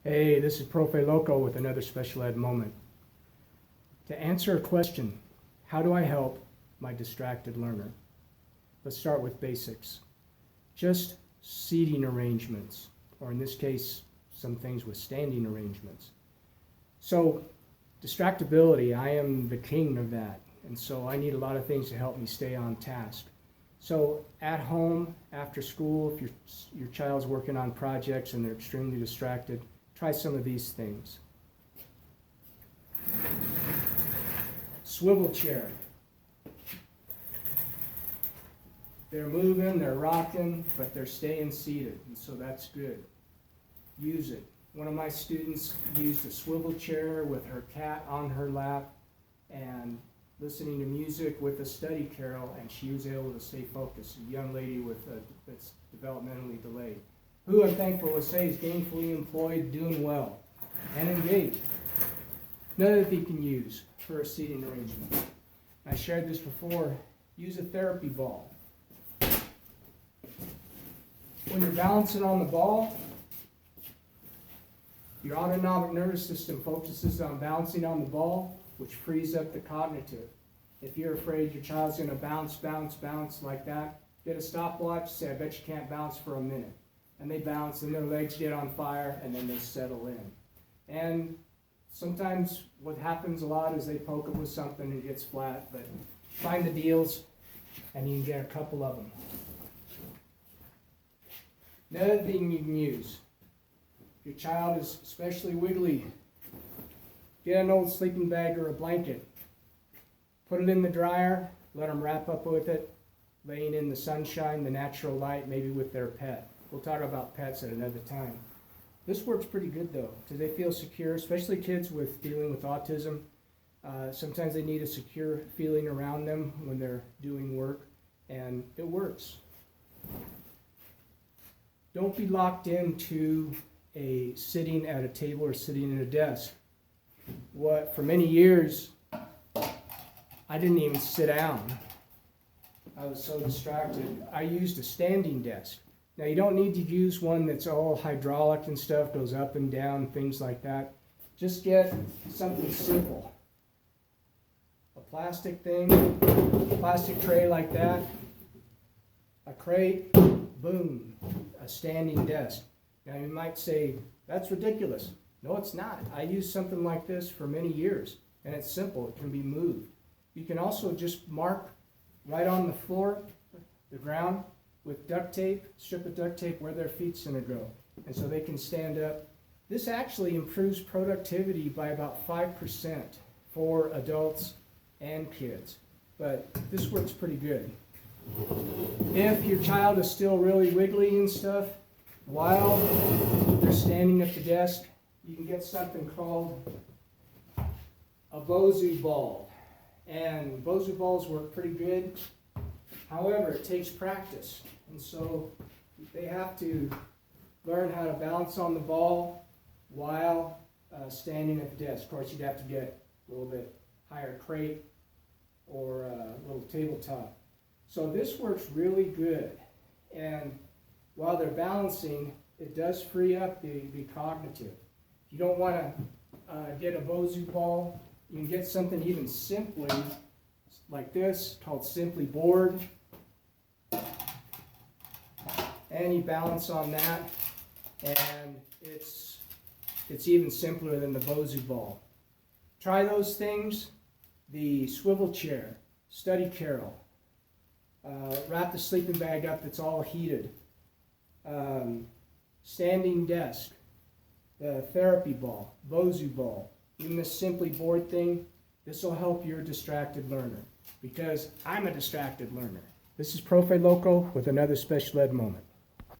Hey, this is Profe Loco with another special ed moment. To answer a question, how do I help my distracted learner? Let's start with basics. Just seating arrangements, or in this case, some things with standing arrangements. So, distractibility, I am the king of that, and so I need a lot of things to help me stay on task. So at home, after school, if your child's working on projects and they're extremely distracted, try some of these things. Swivel chair. They're moving, they're rocking, but they're staying seated, and so that's good. Use it. One of my students used a swivel chair with her cat on her lap and listening to music with a study carrel, and she was able to stay focused. A young lady that's developmentally delayed, who I'm thankful to say is gainfully employed, doing well, and engaged. Another thing you can use for a seating arrangement. I shared this before. Use a therapy ball. When you're balancing on the ball, your autonomic nervous system focuses on bouncing on the ball, which frees up the cognitive. If you're afraid your child's going to bounce like that, get a stopwatch, say, I bet you can't bounce for a minute. And they bounce, and their legs get on fire, and then they settle in. And sometimes what happens a lot is they poke it with something and it gets flat, but find the deals, and you can get a couple of them. Another thing you can use, if your child is especially wiggly, get an old sleeping bag or a blanket, put it in the dryer, let them wrap up with it, laying in the sunshine, the natural light, maybe with their pet. We'll talk about pets at another time. This works pretty good though, because they feel secure, especially kids dealing with autism. Sometimes they need a secure feeling around them when they're doing work, and it works. Don't be locked into sitting at a table or sitting at a desk. For many years, I didn't even sit down. I was so distracted. I used a standing desk. Now, you don't need to use one that's all hydraulic and stuff, goes up and down, things like that. Just get something simple. A plastic thing, a plastic tray like that, a crate, boom, a standing desk. Now, you might say, that's ridiculous. No, it's not. I used something like this for many years, and it's simple. It can be moved. You can also just mark right on the floor, the ground, with duct tape, strip of duct tape where their feet's going to go, and so they can stand up. This actually improves productivity by about 5% for adults and kids, but this works pretty good. If your child is still really wiggly and stuff, while they're standing at the desk, you can get something called a Bosu ball. And Bosu balls work pretty good. However, it takes practice. And so they have to learn how to balance on the ball while standing at the desk. Of course, you'd have to get a little bit higher crate or a little tabletop. So this works really good. And while they're balancing, it does free up the cognitive. If you don't want to get a Bosu ball, you can get something even simply like this called Simply Board. And you balance on that, and it's even simpler than the Bosu ball. Try those things. The swivel chair, study carrel, wrap the sleeping bag up that's all heated, standing desk, the therapy ball, Bosu ball, even this Simply Board thing. This will help your distracted learner, because I'm a distracted learner. This is Profe Loco with another special ed moment.